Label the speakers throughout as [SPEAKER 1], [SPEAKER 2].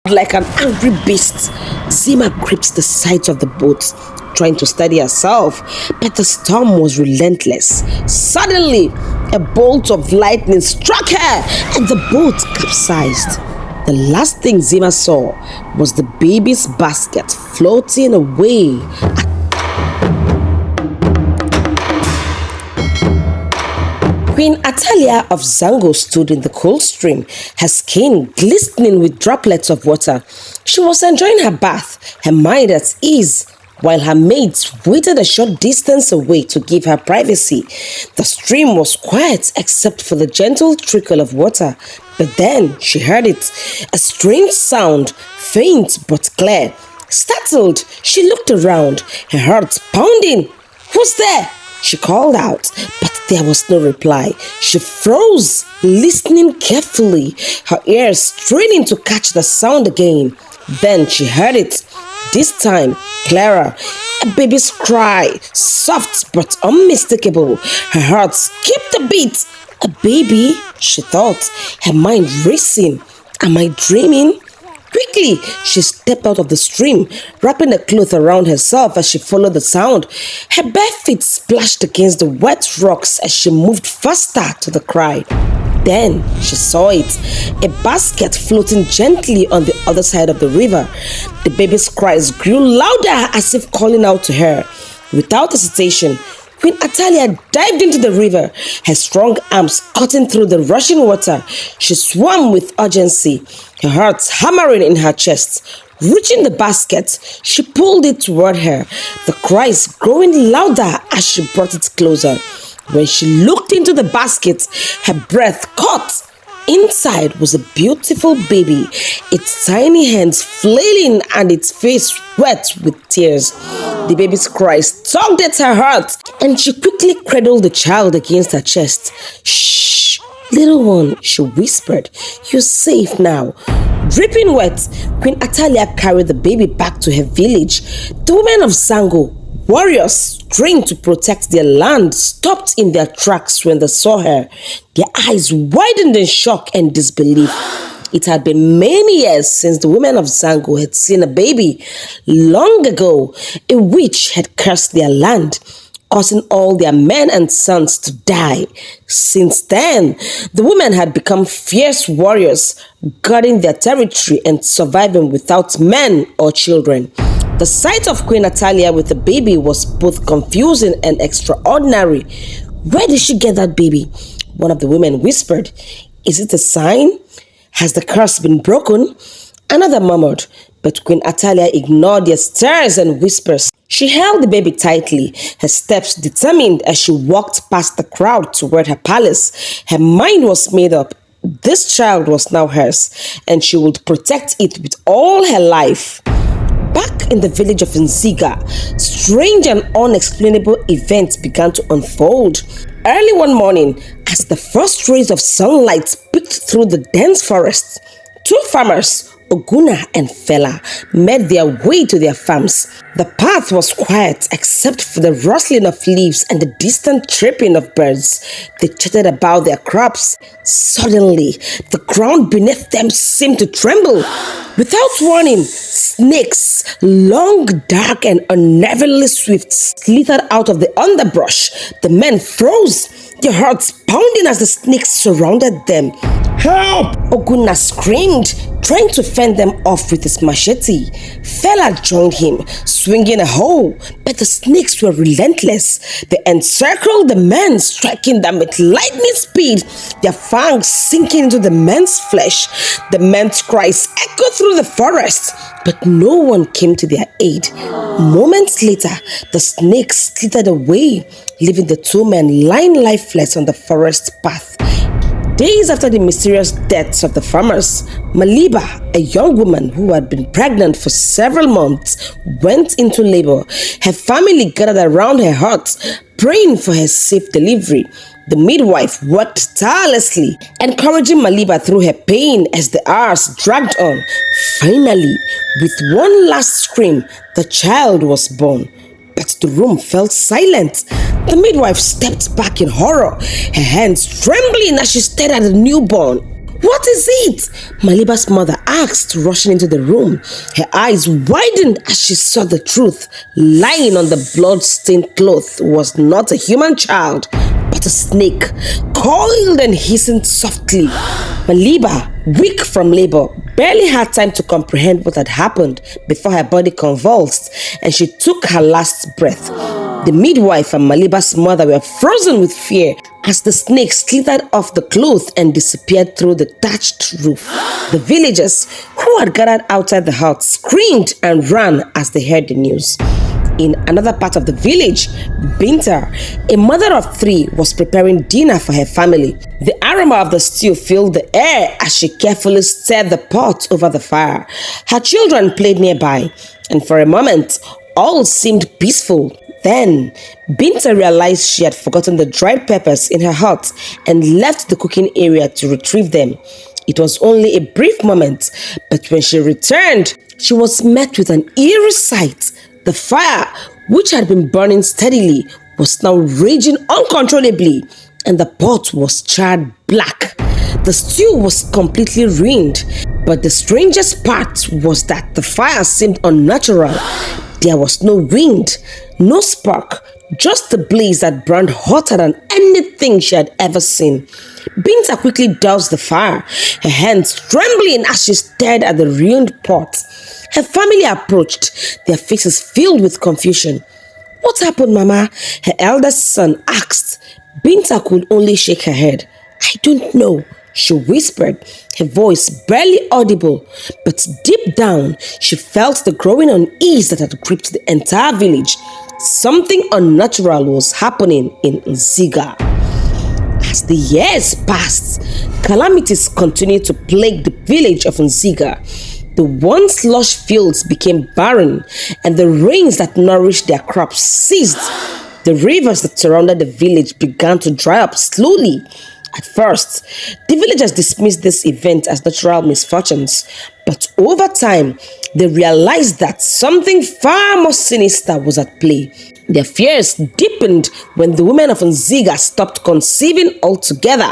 [SPEAKER 1] Like an angry beast, Zima gripped the sides of the boat, trying to steady herself, but the storm was relentless. Suddenly, a bolt of lightning struck her and the boat capsized. The last thing Zima saw was the baby's basket floating away. Queen Atalia of Zango stood in the cold stream, her skin glistening with droplets of water. She was enjoying her bath, her mind at ease, while her mates waited a short distance away to give her privacy. The stream was quiet except for the gentle trickle of water, but then she heard it, a strange sound, faint but clear. Startled, she looked around, her heart pounding. "Who's there?" she called out, but there was no reply. She froze, listening carefully, her ears straining to catch the sound again. Then she heard it, this time clearer, a baby's cry, soft but unmistakable. Her heart skipped a beat. A baby, she thought, her mind racing. Am I dreaming? Quickly, she stepped out of the stream, wrapping a cloth around herself as she followed the sound. Her bare feet splashed against the wet rocks as she moved faster to the cry. Then she saw it, a basket floating gently on the other side of the river. The baby's cries grew louder as if calling out to her. Without hesitation, Queen Atalia dived into the river, her strong arms cutting through the rushing water. She swam with urgency, her heart hammering in her chest. Reaching the basket, she pulled it toward her, the cries growing louder as she brought it closer. When she looked into the basket, her breath caught. Inside was a beautiful baby, its tiny hands flailing and its face wet with tears. The baby's cries tugged at her heart, and she quickly cradled the child against her chest. "Shh, little one," she whispered. "You're safe now." Dripping wet, Queen Atalia carried the baby back to her village. The women of Zango, warriors trained to protect their land, stopped in their tracks when they saw her, their eyes widened in shock and disbelief. It had been many years since the women of Zango had seen a baby. Long ago, a witch had cursed their land, causing all their men and sons to die. Since then, the women had become fierce warriors, guarding their territory and surviving without men or children. The sight of Queen Atalia with the baby was both confusing and extraordinary. "Where did she get that baby?" one of the women whispered. "Is it a sign? Has the curse been broken?" Another murmured, but Queen Atalia ignored their stares and whispers. She held the baby tightly, her steps determined as she walked past the crowd toward her palace. Her mind was made up. This child was now hers, and she would protect it with all her life. Back in the village of Nziga, strange and unexplainable events began to unfold. Early one morning, as the first rays of sunlight peeked through the dense forest, two farmers, Oguna and Fela, made their way to their farms. The path was quiet except for the rustling of leaves and the distant chirping of birds. They chatted about their crops. Suddenly, the ground beneath them seemed to tremble. Without warning, snakes, long, dark, and unnervingly swift, slithered out of the underbrush. The men froze, their hearts pounding as the snakes surrounded them. "Help!" Oguna screamed, trying to fend them off with his machete. Fela joined him, swinging a hoe, but the snakes were relentless. They encircled the men, striking them with lightning speed, their fangs sinking into the men's flesh. The men's cries echoed through the forest, but no one came to their aid. Moments later, the snakes slithered away, leaving the two men lying lifeless on the forest path. Days after the mysterious deaths of the farmers, Maliba, a young woman who had been pregnant for several months, went into labor. Her family gathered around her hut, praying for her safe delivery. The midwife worked tirelessly, encouraging Maliba through her pain as the hours dragged on. Finally, with one last scream, the child was born. But the room felt silent. The midwife stepped back in horror, her hands trembling as she stared at the newborn. What is it? Maliba's mother asked, rushing into the room. Her eyes widened as she saw the truth. Lying on the blood-stained cloth was not a human child, but a snake, coiled and hissing softly. Maliba, weak from labor, barely had time to comprehend what had happened before her body convulsed and she took her last breath. The midwife and Maliba's mother were frozen with fear as the snake slithered off the cloth and disappeared through the thatched roof. The villagers who had gathered outside the hut screamed and ran as they heard the news. In another part of the village, Binta, a mother of 3, was preparing dinner for her family. The aroma of the stew filled the air as she carefully stirred the pot over the fire. Her children played nearby, and for a moment, all seemed peaceful. Then, Binta realized she had forgotten the dried peppers in her hut and left the cooking area to retrieve them. It was only a brief moment, but when she returned, she was met with an eerie sight. The fire, which had been burning steadily, was now raging uncontrollably, and the pot was charred black. The stew was completely ruined, but the strangest part was that the fire seemed unnatural. There was no wind, no spark, just the blaze that burned hotter than anything she had ever seen. Binta quickly doused the fire, her hands trembling as she stared at the ruined pot. Her family approached, their faces filled with confusion. "What happened, Mama?" her eldest son asked. Binta could only shake her head. "I don't know," she whispered, her voice barely audible. But deep down, she felt the growing unease that had gripped the entire village. Something unnatural was happening in Nziga. As the years passed, calamities continued to plague the village of Nziga. The once lush fields became barren, and the rains that nourished their crops ceased. The rivers that surrounded the village began to dry up slowly. At first, the villagers dismissed this event as natural misfortunes, but over time, they realized that something far more sinister was at play. Their fears deepened when the women of Nziga stopped conceiving altogether.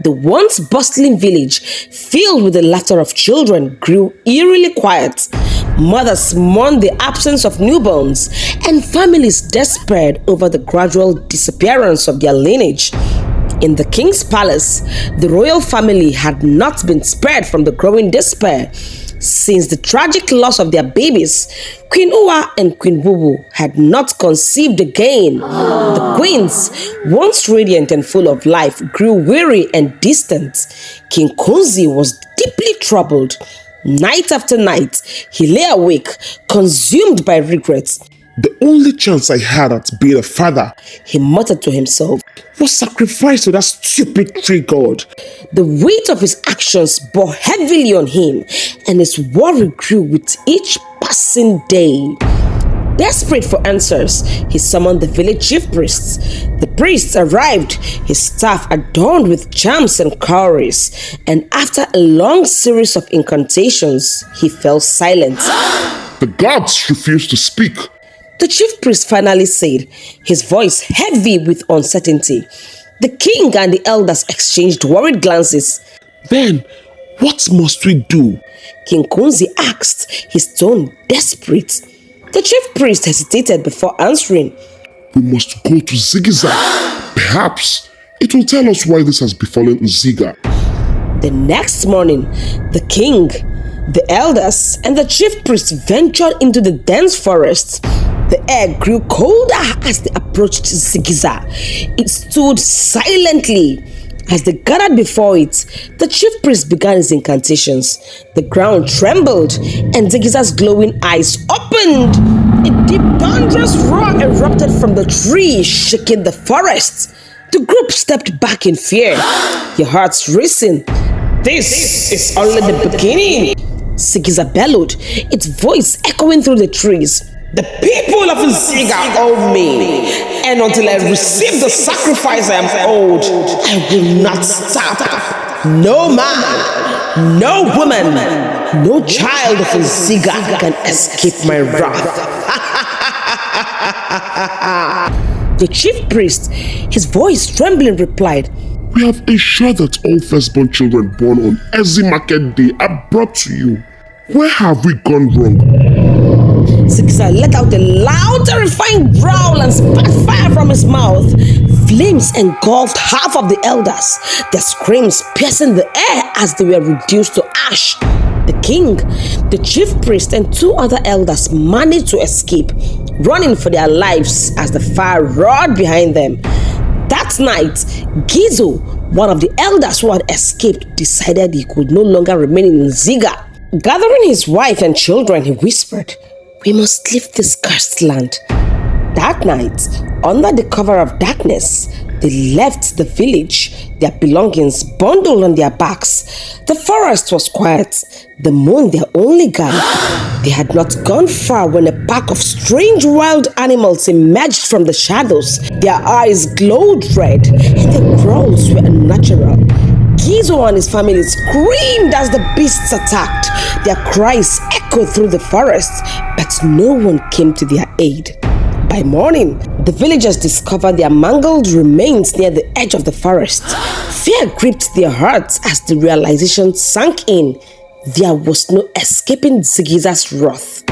[SPEAKER 1] The once bustling village, filled with the laughter of children, grew eerily quiet. Mothers mourned the absence of newborns, and families despaired over the gradual disappearance of their lineage. In the king's palace, the royal family had not been spared from the growing despair. Since the tragic loss of their babies, Queen Uwa and Queen Bubu had not conceived again. The queens, once radiant and full of life, grew weary and distant. King Kunzi was deeply troubled. Night after night, he lay awake, consumed by regret.
[SPEAKER 2] "The only chance I had at being a father,"
[SPEAKER 1] he muttered to himself,
[SPEAKER 2] "was sacrificed to that stupid tree god."
[SPEAKER 1] The weight of his actions bore heavily on him, and his worry grew with each passing day. Desperate for answers, he summoned the village chief priests. The priests arrived, his staff adorned with charms and cowries, and after a long series of incantations, he fell silent.
[SPEAKER 2] "The gods refused to speak,"
[SPEAKER 1] the chief priest finally said, his voice heavy with uncertainty. The king and the elders exchanged worried glances.
[SPEAKER 2] "Then, what must we do?"
[SPEAKER 1] King Kunzi asked, his tone desperate. The chief priest hesitated before answering.
[SPEAKER 2] "We must go to Zigiza. Perhaps it will tell us why this has befallen Nziga."
[SPEAKER 1] The next morning, the king, the elders, and the chief priest ventured into the dense forest. The air grew colder as they approached Zigiza. It stood silently. As they gathered before it, the chief priest began his incantations. The ground trembled, and Zigiza's glowing eyes opened. A deep, thunderous roar erupted from the tree, shaking the forest. The group stepped back in fear, their hearts racing. "This is only the beginning," Zigiza bellowed, its voice echoing through the trees. "The people of Nziga owe me, and until I receive the sacrifice I am owed, I will not stop. No man, no woman, no child of Nziga can escape my wrath." The chief priest, his voice trembling, replied,
[SPEAKER 2] We have ensured that all firstborn children born on Ezi market day are brought to you. Where have we gone wrong?
[SPEAKER 1] Zigiza let out a loud, terrifying growl and spat fire from his mouth. Flames engulfed half of the elders, their screams piercing the air as they were reduced to ash. The king, the chief priest, and 2 other elders managed to escape, running for their lives as the fire roared behind them. That night, Gizo, one of the elders who had escaped, decided he could no longer remain in Nziga. Gathering his wife and children, he whispered, "We must leave this cursed land." That night, under the cover of darkness, they left the village, their belongings bundled on their backs. The forest was quiet, the moon their only guide. They had not gone far when a pack of strange wild animals emerged from the shadows. Their eyes glowed red, and their growls were unnatural. Gizo and his family screamed as the beasts attacked. Their cries echoed through the forest, but no one came to their aid. By morning, the villagers discovered their mangled remains near the edge of the forest. Fear gripped their hearts as the realization sank in. There was no escaping Zigiza's wrath.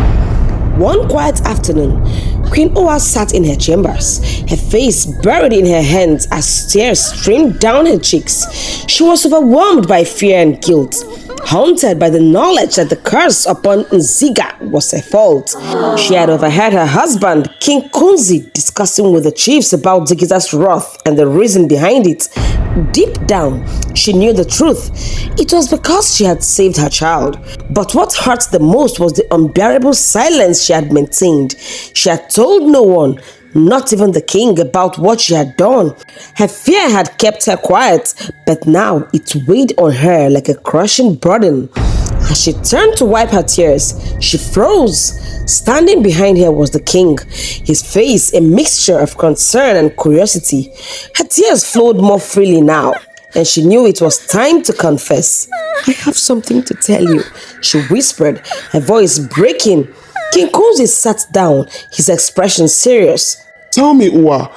[SPEAKER 1] One quiet afternoon, Queen Owa sat in her chambers, her face buried in her hands as tears streamed down her cheeks. She was overwhelmed by fear and guilt, haunted by the knowledge that the curse upon Nziga was her fault. She had overheard her husband, King Kunzi, discussing with the chiefs about Zigiza's wrath and the reason behind it. Deep down, she knew the truth. It was because she had saved her child. But what hurt the most was the unbearable silence she had maintained. She had told no one, not even the king, about what she had done. Her fear had kept her quiet, but now it weighed on her like a crushing burden. As she turned to wipe her tears, she froze. Standing behind her was the king, his face a mixture of concern and curiosity. Her tears flowed more freely now, and she knew it was time to confess. "I have something to tell you," she whispered, her voice breaking. King Kunzi sat down, his expression serious.
[SPEAKER 2] Tell me, Uwa,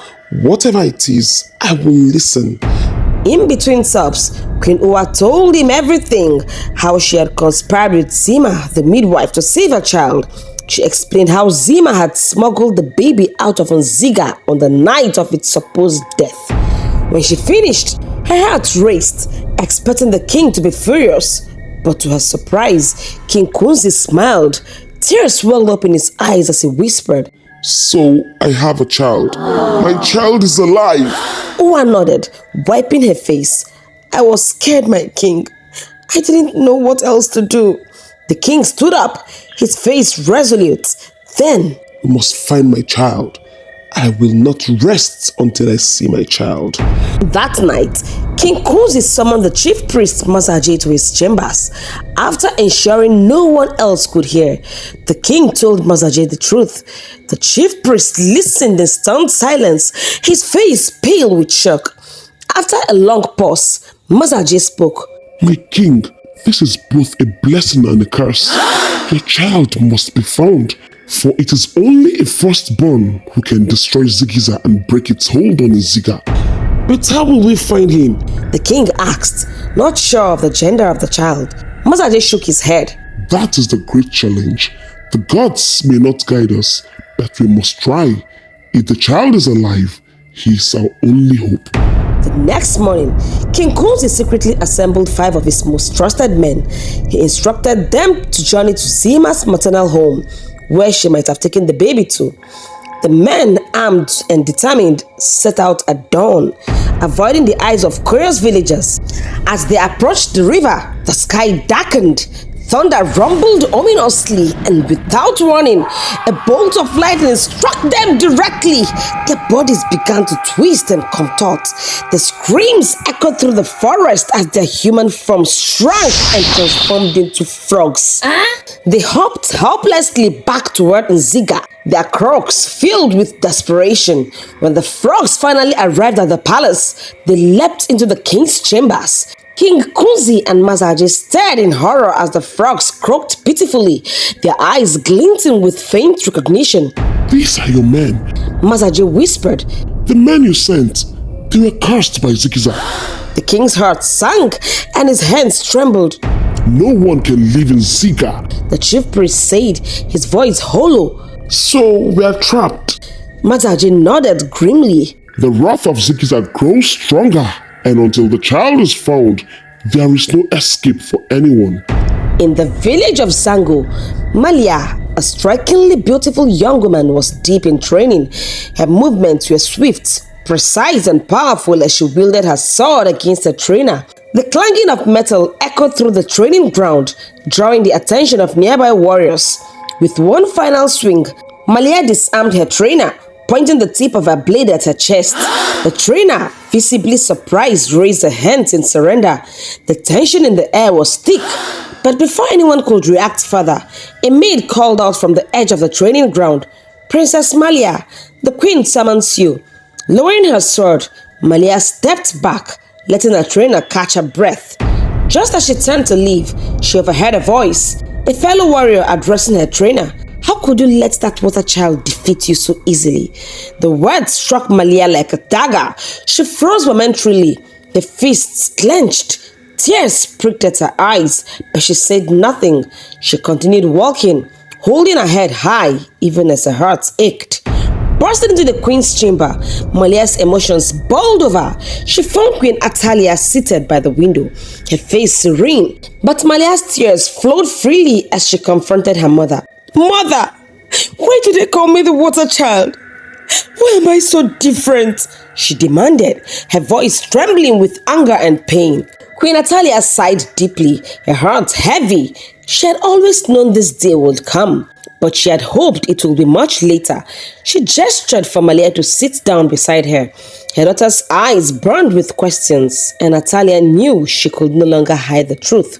[SPEAKER 2] whatever it is, I will listen.
[SPEAKER 1] In between sobs, Queen Uwa told him everything, how she had conspired with Zima, the midwife, to save her child. She explained how Zima had smuggled the baby out of Nziga on the night of its supposed death. When she finished, her heart raced, expecting the king to be furious. But to her surprise, King Kunzi smiled. Tears welled up in his eyes as he whispered,
[SPEAKER 2] "So I have a child. My child is alive."
[SPEAKER 1] Uwa nodded, wiping her face. "I was scared, my king. I didn't know what else to do." The king stood up, his face resolute. Then,
[SPEAKER 2] "We must find my child. I will not rest until I see my child."
[SPEAKER 1] That night, King Kunzi summoned the chief priest Mazaje to his chambers. After ensuring no one else could hear, the king told Mazaje the truth. The chief priest listened in stunned silence, his face pale with shock. After a long pause, Mazaje spoke.
[SPEAKER 2] "My king, this is both a blessing and a curse. Your child must be found, for it is only a firstborn who can destroy Zigiza and break its hold on Nziga. But how will we find him?"
[SPEAKER 1] The king asked, not sure of the gender of the child. Mazaje shook his head.
[SPEAKER 2] "That is the great challenge. The gods may not guide us, but we must try. If the child is alive, he is our only hope."
[SPEAKER 1] The next morning, King Kunzi secretly assembled 5 of his most trusted men. He instructed them to journey to Zima's maternal home, where she might have taken the baby to. The men, armed and determined, set out at dawn, avoiding the eyes of curious villagers. As they approached the river, the sky darkened. Thunder rumbled ominously, and without warning, a bolt of lightning struck them directly. Their bodies began to twist and contort. The screams echoed through the forest as their human forms shrank and transformed into frogs. They hopped helplessly back toward Nziga, their croaks filled with desperation. When the frogs finally arrived at the palace, they leapt into the king's chambers. King Kunzi and Mazaje stared in horror as the frogs croaked pitifully, their eyes glinting with faint recognition.
[SPEAKER 2] "These are your men,"
[SPEAKER 1] Mazaje whispered.
[SPEAKER 2] "The men you sent. They were cursed by Zigiza.
[SPEAKER 1] The king's heart sank and his hands trembled.
[SPEAKER 2] No one can live in Nziga,
[SPEAKER 1] The chief priest said, his voice hollow.
[SPEAKER 2] so we are trapped.
[SPEAKER 1] Mataji nodded grimly.
[SPEAKER 2] The wrath of Zigiza grows stronger, and until the child is found, there is no escape for anyone.
[SPEAKER 1] In the village of Zango, Malia, a strikingly beautiful young woman, was deep in training. Her movements were swift, precise and powerful as she wielded her sword against her trainer. The clanging of metal echoed through the training ground, drawing the attention of nearby warriors. With one final swing, Malia disarmed her trainer, pointing the tip of her blade at her chest. The trainer, visibly surprised, raised her hands in surrender. The tension in the air was thick, but before anyone could react further, a maid called out from the edge of the training ground, "Princess Malia, the queen summons you." Lowering her sword, Malia stepped back, letting her trainer catch her breath. Just as she turned to leave, she overheard a voice, a fellow warrior addressing her trainer. "How could you let that water child defeat you so easily?" The words struck Malia like a dagger. She froze momentarily, her fists clenched. Tears pricked at her eyes, but she said nothing. She continued walking, holding her head high, even as her heart ached. Bursting into the queen's chamber, Malia's emotions boiled over. She found Queen Atalia seated by the window, her face serene. But Malia's tears flowed freely as she confronted her mother. "Mother, why do they call me the water child? Why am I so different?" she demanded, her voice trembling with anger and pain. Queen Atalia sighed deeply, her heart heavy. She had always known this day would come, but she had hoped it would be much later. She gestured for Malia to sit down beside her. Her daughter's eyes burned with questions, and Atalia knew she could no longer hide the truth.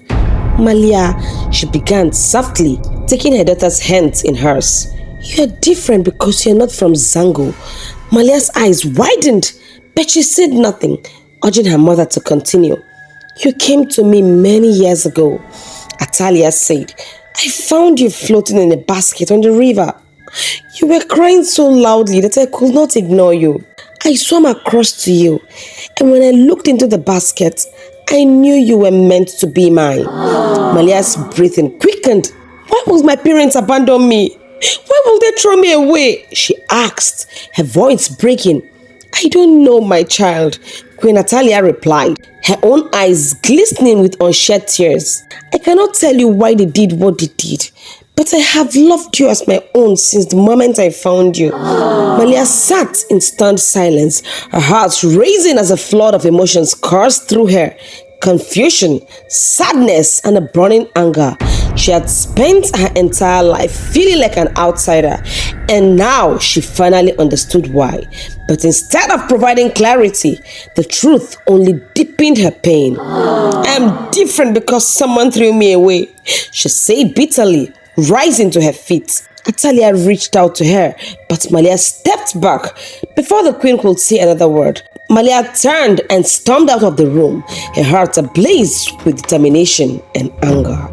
[SPEAKER 1] "Malia," she began softly, taking her daughter's hands in hers. "You're different because you're not from Zango." Malia's eyes widened, but she said nothing, urging her mother to continue. "You came to me many years ago," Atalia said. "I found you floating in a basket on the river. You were crying so loudly that I could not ignore you. I swam across to you, and when I looked into the basket, I knew you were meant to be mine." Malia's breathing quickened. "Why would my parents abandon me? Why will they throw me away?" she asked, her voice breaking. "I don't know, my child," Queen Atalia replied, her own eyes glistening with unshed tears. "I cannot tell you why they did what they did, but I have loved you as my own since the moment I found you." Malia sat in stunned silence, her heart racing as a flood of emotions coursed through her. Confusion, sadness, and a burning anger. She had spent her entire life feeling like an outsider, and now she finally understood why. But instead of providing clarity, the truth only deepened her pain. "I am different because someone threw me away," she said bitterly, rising to her feet. Atalia reached out to her, but Malia stepped back. Before the queen could say another word, Malia turned and stormed out of the room, her heart ablaze with determination and anger.